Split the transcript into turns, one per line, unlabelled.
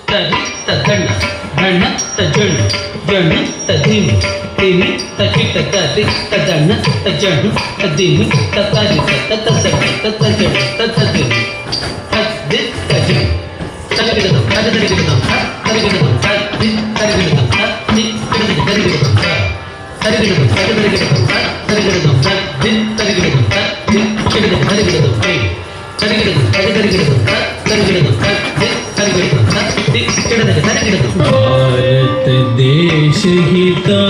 ತರಿ ತಗಣ ಗಣ ತಜಣ ಜಣ ತದಿಮಿ ತಿಮಿ ತಕಿಟ ತದಿ ತದಣ ತಜಣ ತದಿಮಿ ತತರಿ ತತಸಡ ತತಜಣ ತತದಿಮಿ ತದ್ದಿ ತಜಣ ತರಿಗಿಡದ ತರಿಗಿಡದ ತರಿಗಿಡದ ತದ್ದಿ ತರಿಗಿಡದ ತದ್ದಿ ತರಿಗಿಡದ ತರಿಗಿಡದ ತರಿಗಿಡದ ತರಿಗಿಡದ ತದ್ದಿ ತರಿಗಿಡದ ತದ್ದಿ ತರಿಗಿಡದ ತರಿಗಿಡದ ತರಿಗಿಡದ ತರಿಗಿಡದ ತರಿಗಿಡದ
भारत देश हिता